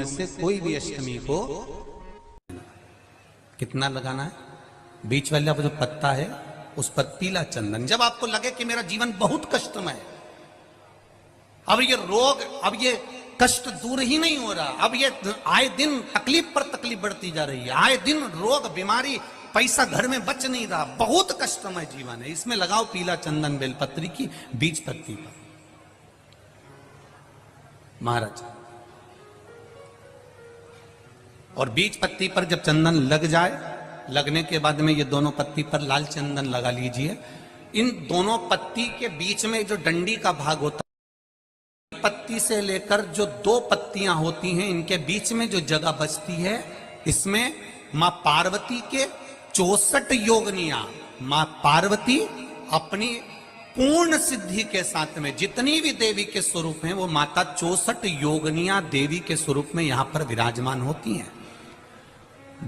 में से कोई भी अष्टमी को कितना लगाना है? बीच वाला जो पत्ता है उस पर पीला चंदन। जब आपको लगे कि मेरा जीवन बहुत कष्टमय है, अब ये रोग, अब ये कष्ट दूर ही नहीं हो रहा, अब ये आए दिन तकलीफ पर तकलीफ बढ़ती जा रही है, आए दिन रोग बीमारी, पैसा घर में बच नहीं रहा, बहुत कष्टमय जीवन है, इसमें लगाओ पीला चंदन बेलपत्री की बीज पत्ती पर। महाराज, और बीज पत्ती पर जब चंदन लग जाए, लगने के बाद में ये दोनों पत्ती पर लाल चंदन लगा लीजिए। इन दोनों पत्ती के बीच में जो डंडी का भाग होता है, पत्ती से लेकर जो दो पत्तियां होती हैं, इनके बीच में जो जगह बचती है, इसमें मां पार्वती के 64 योगनियां, मां पार्वती अपनी पूर्ण सिद्धि के साथ में जितनी भी देवी के स्वरूप हैं, वो माता 64 योगनियां देवी के स्वरूप में यहां पर विराजमान होती हैं।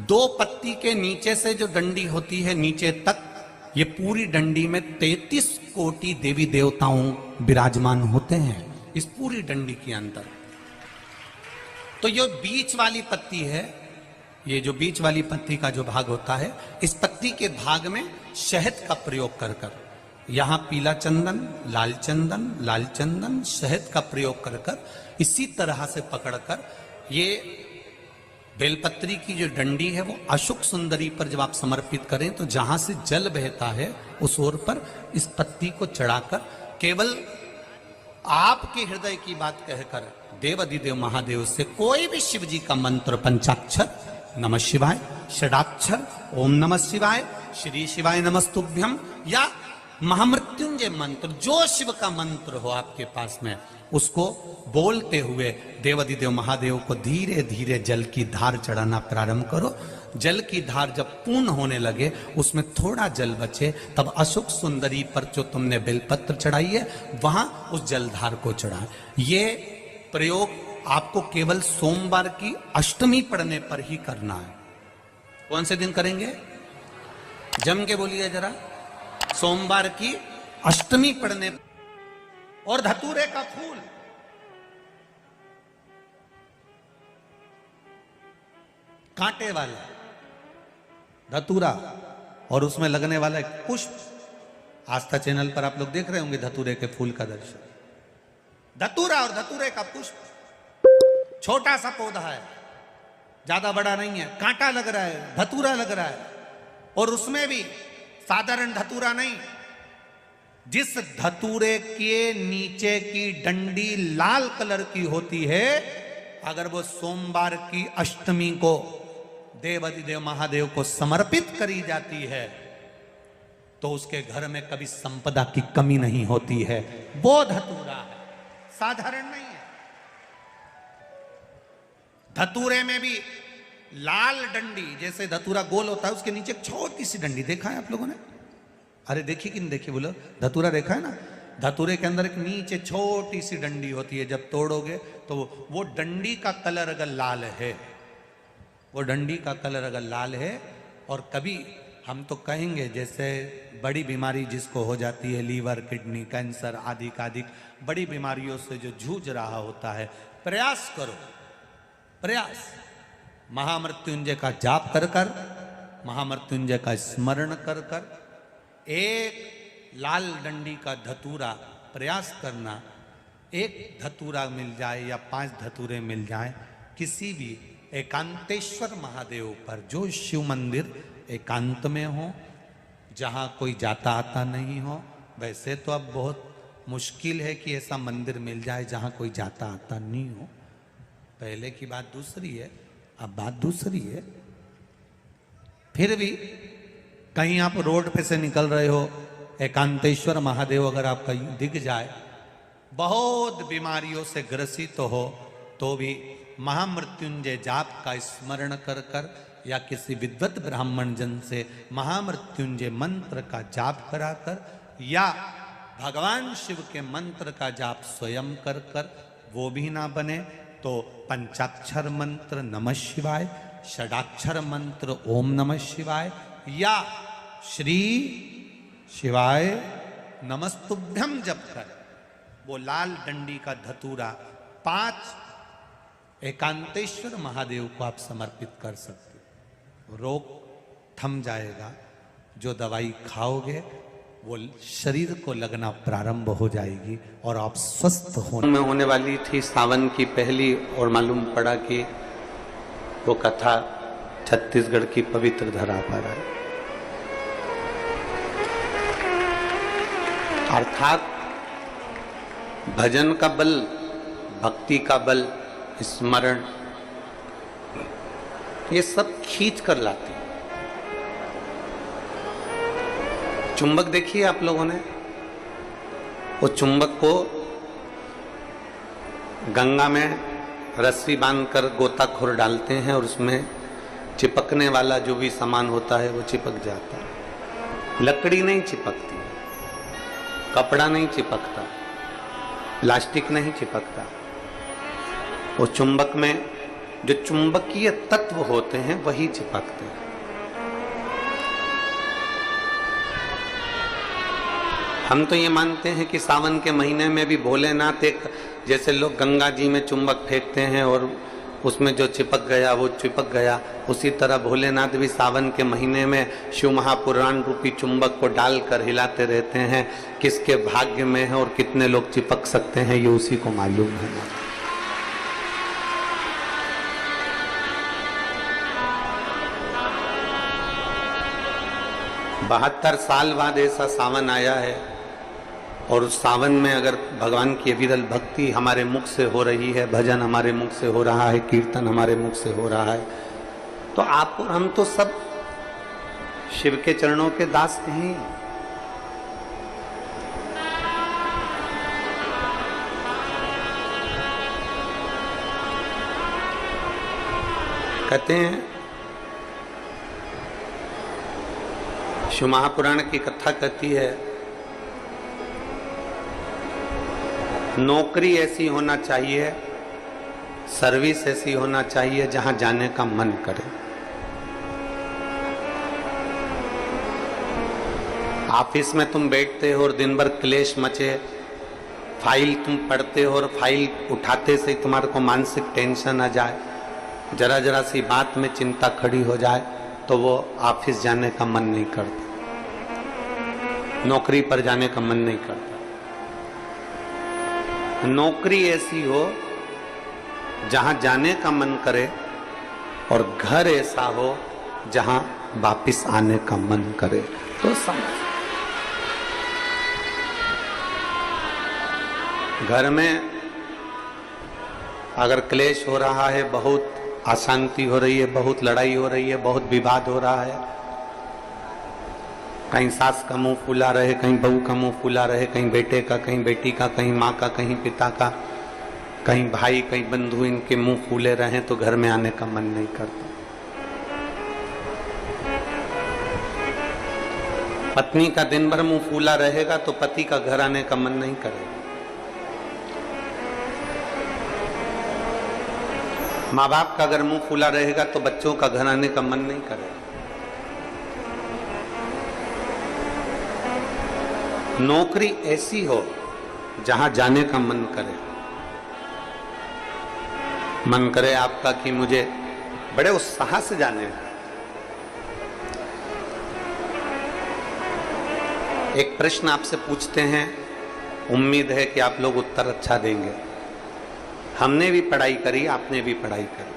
दो पत्ती के नीचे से जो डंडी होती है नीचे तक, ये पूरी डंडी में 33 कोटि देवी देवताओं विराजमान होते हैं इस पूरी डंडी के अंदर। तो ये बीच वाली पत्ती है, ये जो बीच वाली पत्ती का जो भाग होता है, इस पत्ती के भाग में शहद का प्रयोग कर कर, यहां पीला चंदन, लाल चंदन, लाल चंदन, शहद का प्रयोग कर कर, इसी तरह से पकड़कर ये बेलपत्री की जो डंडी है वो अशुक सुंदरी पर जब आप समर्पित करें, तो जहां से जल बहता है उस ओर पर इस पत्ती को चढ़ाकर केवल आपके हृदय की बात कहकर देवाधिदेव महादेव से कोई भी शिव जी का मंत्र, पंचाक्षर नमः शिवाय, षडाक्षर ओम नमः शिवाय, श्री शिवाय नमस्तुभ्यम, या महामृत्युंजय मंत्र, जो शिव का मंत्र हो आपके पास में, उसको बोलते हुए देवाधिदेव महादेव को धीरे धीरे जल की धार चढ़ाना प्रारंभ करो। जल की धार जब पूर्ण होने लगे, उसमें थोड़ा जल बचे, तब अशोक सुंदरी पर जो तुमने बेलपत्र चढ़ाई है वहां उस जलधार को चढ़ाए। ये प्रयोग आपको केवल सोमवार की अष्टमी पढ़ने पर ही करना है। कौन से दिन करेंगे? जम के बोलिए जरा। सोमवार की अष्टमी पढ़ने। और धतूरे का फूल, कांटे वाला धतूरा, और उसमें लगने वाला एक पुष्प। आस्था चैनल पर आप लोग देख रहे होंगे धतूरे के फूल का दर्शन। धतूरा और धतूरे का पुष्प, छोटा सा पौधा है, ज्यादा बड़ा नहीं है, कांटा लग रहा है, धतूरा लग रहा है, और उसमें भी साधारण धतूरा नहीं, जिस धतूरे के नीचे की डंडी लाल कलर की होती है, अगर वो सोमवार की अष्टमी को देवाधिदेव महादेव को समर्पित करी जाती है, तो उसके घर में कभी संपदा की कमी नहीं होती है। वो धतूरा है, साधारण नहीं है। धतूरे में भी लाल डंडी, जैसे धतूरा गोल होता है, उसके नीचे छोटी सी डंडी, देखा है आप लोगों ने? अरे देखी कि नहीं देखी बोलो? धतूरा देखा है ना? धतूरे के अंदर एक नीचे छोटी सी डंडी होती है, जब तोड़ोगे तो वो डंडी का कलर अगर लाल है, वो डंडी का कलर अगर लाल है, और कभी हम तो कहेंगे जैसे बड़ी बीमारी जिसको हो जाती है, लीवर, किडनी, कैंसर आदि आदि बड़ी बीमारियों से जो जूझ रहा होता है, प्रयास करो, प्रयास महामृत्युंजय का जाप कर कर, महामृत्युंजय का स्मरण कर कर, एक लाल डंडी का धतूरा प्रयास करना। एक धतूरा मिल जाए या 5 धतूरे मिल जाए, किसी भी एकांतेश्वर महादेव पर, जो शिव मंदिर एकांत में हो, जहाँ कोई जाता आता नहीं हो। वैसे तो अब बहुत मुश्किल है कि ऐसा मंदिर मिल जाए जहाँ कोई जाता आता नहीं हो, पहले की बात दूसरी है, अब बात दूसरी है। फिर भी कहीं आप रोड पे से निकल रहे हो, एकांतेश्वर महादेव अगर आपका दिख जाए, बहुत बीमारियों से ग्रसित हो, तो भी महामृत्युंजय जाप का स्मरण कर कर, या किसी विद्वत ब्राह्मण जन से महामृत्युंजय मंत्र का जाप कराकर, या भगवान शिव के मंत्र का जाप स्वयं कर कर, वो भी ना बने तो पंचाक्षर मंत्र नमः शिवाय, षडाक्षर मंत्र ओम नमः शिवाय, या श्री शिवाय नमस्तुभ्यम जप कर, वो लाल डंडी का धतूरा 5 एकांतेश्वर महादेव को आप समर्पित कर सकते हो। रोग थम जाएगा, जो दवाई खाओगे वो शरीर को लगना प्रारंभ हो जाएगी और आप स्वस्थ होने वाली थी सावन की पहली, और मालूम पड़ा कि वो कथा छत्तीसगढ़ की पवित्र धरा पर है। अर्थात भजन का बल, भक्ति का बल, स्मरण, ये सब खींच कर लाते। चुंबक देखिए आप लोगों ने, वो चुंबक को गंगा में रस्सी बांधकर गोताखोर डालते हैं और उसमें चिपकने वाला जो भी सामान होता है वो चिपक जाता है। लकड़ी नहीं चिपकती, कपड़ा नहीं चिपकता, प्लास्टिक नहीं चिपकता। वो चुंबक में जो चुंबकीय तत्व होते हैं वही चिपकते हैं। हम तो ये मानते हैं कि सावन के महीने में भी भोलेनाथ एक, जैसे लोग गंगा जी में चुंबक फेंकते हैं और उसमें जो चिपक गया वो चिपक गया, उसी तरह भोलेनाथ भी सावन के महीने में शिव महापुराण रूपी चुंबक को डालकर हिलाते रहते हैं। किसके भाग्य में है और कितने लोग चिपक सकते हैं ये उसी को मालूम है। 72 साल बाद ऐसा सावन आया है, और उस सावन में अगर भगवान की विरल भक्ति हमारे मुख से हो रही है, भजन हमारे मुख से हो रहा है, कीर्तन हमारे मुख से हो रहा है, तो आप और हम तो सब शिव के चरणों के दास हैं। कहते हैं, शिव महापुराण की कथा कहती है, नौकरी ऐसी होना चाहिए, सर्विस ऐसी होना चाहिए जहां जाने का मन करे। ऑफिस में तुम बैठते हो और दिन भर क्लेश मचे, फाइल तुम पढ़ते हो और फाइल उठाते से तुम्हारे को मानसिक टेंशन आ जाए, जरा जरा सी बात में चिंता खड़ी हो जाए, तो वो ऑफिस जाने का मन नहीं करता, नौकरी पर जाने का मन नहीं करता। नौकरी ऐसी हो जहां जाने का मन करे, और घर ऐसा हो जहां वापिस आने का मन करे। तो समझ, घर में अगर क्लेश हो रहा है, बहुत अशांति हो रही है, बहुत लड़ाई हो रही है, बहुत विवाद हो रहा है, कहीं सास का मुंह फूला रहे, कहीं बहू का मुंह फूला रहे, कहीं बेटे का, कहीं बेटी का, कहीं माँ का, कहीं पिता का, कहीं भाई, कहीं बंधु, इनके मुंह फूले रहे तो घर में आने का मन नहीं करता। पत्नी का दिन भर मुंह फूला रहेगा तो पति का घर आने का मन नहीं करेगा। माँ बाप का अगर मुंह फूला रहेगा तो बच्चों का घर आने का मन नहीं करेगा। नौकरी ऐसी हो जहां जाने का मन करे, मन करे आपका कि मुझे बड़े उत्साह से जाने का। एक प्रश्न आपसे पूछते हैं, उम्मीद है कि आप लोग उत्तर अच्छा देंगे। हमने भी पढ़ाई करी, आपने भी पढ़ाई करी,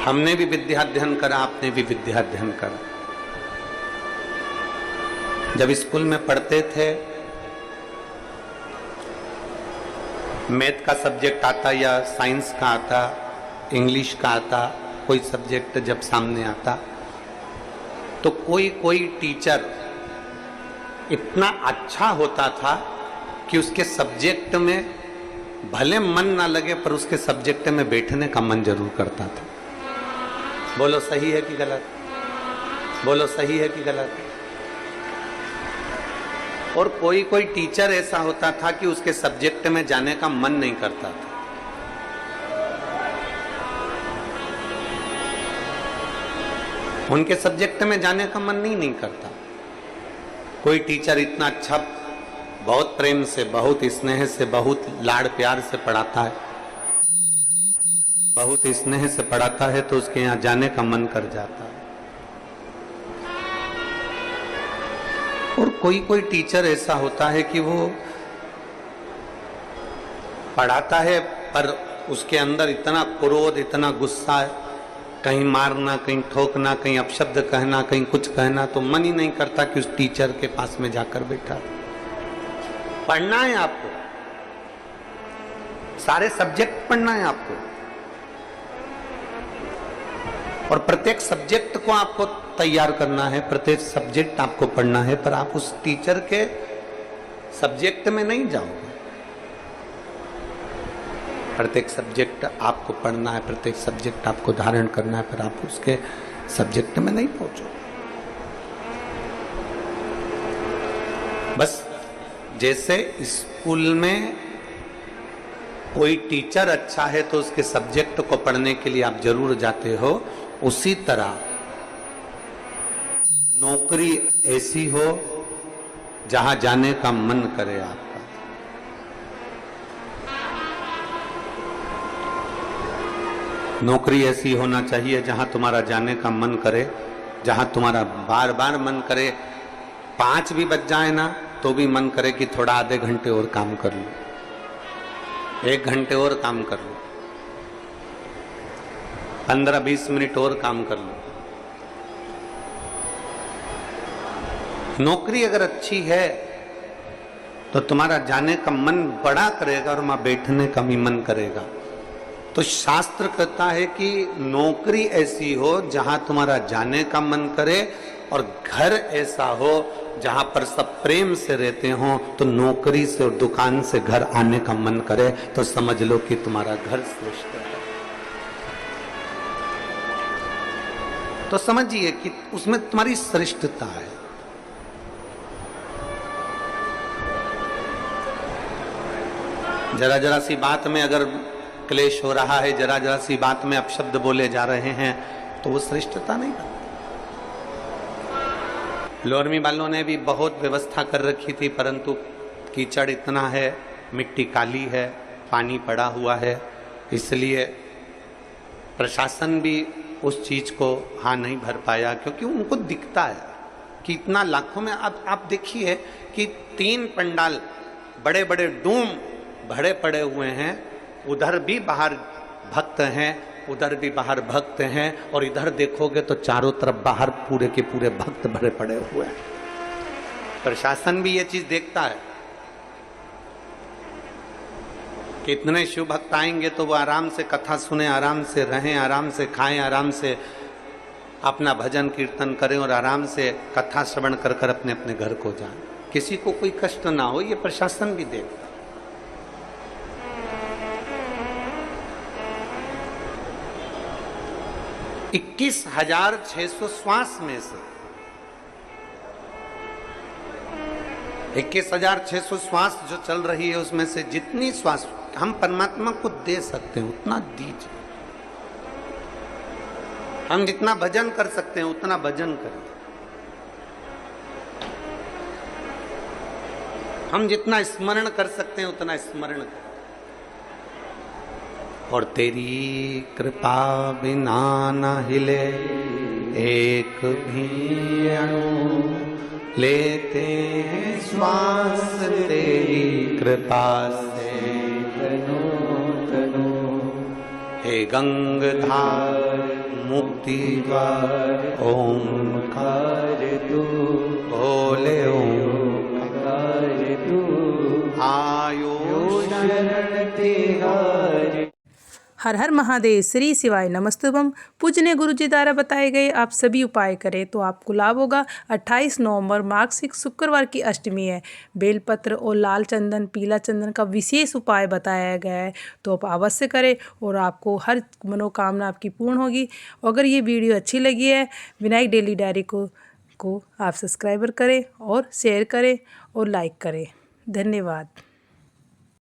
हमने भी विद्याध्ययन करा, आपने भी विद्याध्ययन करा। जब स्कूल में पढ़ते थे, मैथ का सब्जेक्ट आता या साइंस का आता, इंग्लिश का आता, कोई सब्जेक्ट जब सामने आता तो कोई कोई टीचर इतना अच्छा होता था कि उसके सब्जेक्ट में भले मन ना लगे पर उसके सब्जेक्ट में बैठने का मन जरूर करता था। बोलो सही है कि गलत? बोलो सही है कि गलत? और कोई कोई टीचर ऐसा होता था कि उसके सब्जेक्ट में जाने का मन नहीं करता था। उनके सब्जेक्ट में जाने का मन नहीं करता। कोई टीचर इतना अच्छा, बहुत प्रेम से, बहुत स्नेह से, बहुत लाड़ प्यार से पढ़ाता है, बहुत स्नेह से पढ़ाता है तो उसके यहाँ जाने का मन कर जाता है। और कोई कोई टीचर ऐसा होता है कि वो पढ़ाता है पर उसके अंदर इतना क्रोध, इतना गुस्सा है, कहीं मारना, कहीं ठोकना, कहीं अपशब्द कहना, कहीं कुछ कहना, तो मन ही नहीं करता कि उस टीचर के पास में जाकर बैठा। पढ़ना है आपको, सारे सब्जेक्ट पढ़ना है आपको, और प्रत्येक सब्जेक्ट को आपको तैयार करना है, प्रत्येक सब्जेक्ट आपको पढ़ना है, पर आप उस टीचर के सब्जेक्ट में नहीं जाओगे। प्रत्येक सब्जेक्ट आपको पढ़ना है, प्रत्येक सब्जेक्ट आपको धारण करना है, पर आप उसके सब्जेक्ट में नहीं पहुंचोगे। बस जैसे स्कूल में कोई टीचर अच्छा है तो उसके सब्जेक्ट को पढ़ने के लिए आप जरूर जाते हो, उसी तरह नौकरी ऐसी हो जहां जाने का मन करे आपका। नौकरी ऐसी होना चाहिए जहां तुम्हारा जाने का मन करे, जहां तुम्हारा बार बार मन करे, 5 भी बज जाए ना तो भी मन करे कि थोड़ा आधे घंटे और काम कर लूं, 1 घंटे और काम कर लूं, 15-20 मिनट और काम कर लूं। नौकरी अगर अच्छी है तो तुम्हारा जाने का मन बड़ा करेगा और वहां बैठने का भी मन करेगा। तो शास्त्र कहता है कि नौकरी ऐसी हो जहां तुम्हारा जाने का मन करे, और घर ऐसा हो जहां पर सब प्रेम से रहते हो, तो नौकरी से और दुकान से घर आने का मन करे, तो समझ लो कि तुम्हारा घर श्रेष्ठ है। तो समझिए कि उसमें तुम्हारी श्रेष्ठता है। जरा जरा सी बात में अगर क्लेश हो रहा है, जरा जरा सी बात में अपशब्द बोले जा रहे हैं, तो वो श्रेष्ठता नहीं बनती। लोरमी वालों ने भी बहुत व्यवस्था कर रखी थी, परंतु कीचड़ इतना है, मिट्टी काली है, पानी पड़ा हुआ है, इसलिए प्रशासन भी उस चीज को हाँ नहीं भर पाया, क्योंकि उनको दिखता है कि इतना लाखों में। अब आप देखिए कि 3 पंडाल बड़े बड़े डूम भरे पड़े हुए हैं, उधर भी बाहर भक्त हैं, उधर भी बाहर भक्त हैं, और इधर देखोगे तो चारों तरफ बाहर पूरे के पूरे भक्त भरे पड़े हुए हैं। प्रशासन भी ये चीज देखता है कि इतने शिव भक्त आएंगे तो वो आराम से कथा सुने, आराम से रहें, आराम से खाएं, आराम से अपना भजन कीर्तन करें, और आराम से कथा श्रवण कर कर अपने अपने घर को जाएं, किसी को कोई कष्ट ना हो। ये प्रशासन भी देखता। 21,600 श्वास में से 21,600 श्वास जो चल रही है, उसमें से जितनी श्वास हम परमात्मा को दे सकते हैं उतना दीजिए। हम जितना भजन कर सकते हैं उतना भजन करें, हम जितना स्मरण कर सकते हैं उतना स्मरण करें। और तेरी कृपा बिना न हिले एक भी अणु, लेते हैं श्वास तेरी कृपा से तनो तनो। हे गंगाधार मुक्ति द्वार ओंकार तू, बोले ओंकार तू, आयो शरण तिहारी। हर हर महादेव, श्री शिवाय नमस्तुभम। पूजनीय गुरु जी द्वारा बताए गए आप सभी उपाय करें तो आपको लाभ होगा। 28 नवंबर मार्गशीर्ष शुक्रवार की अष्टमी है। बेलपत्र और लाल चंदन, पीला चंदन का विशेष उपाय बताया गया है, तो आप अवश्य करें और आपको हर मनोकामना आपकी पूर्ण होगी। अगर ये वीडियो अच्छी लगी है, विनायक डेली डायरी को आप सब्सक्राइबर करें और शेयर करें और लाइक करें। धन्यवाद।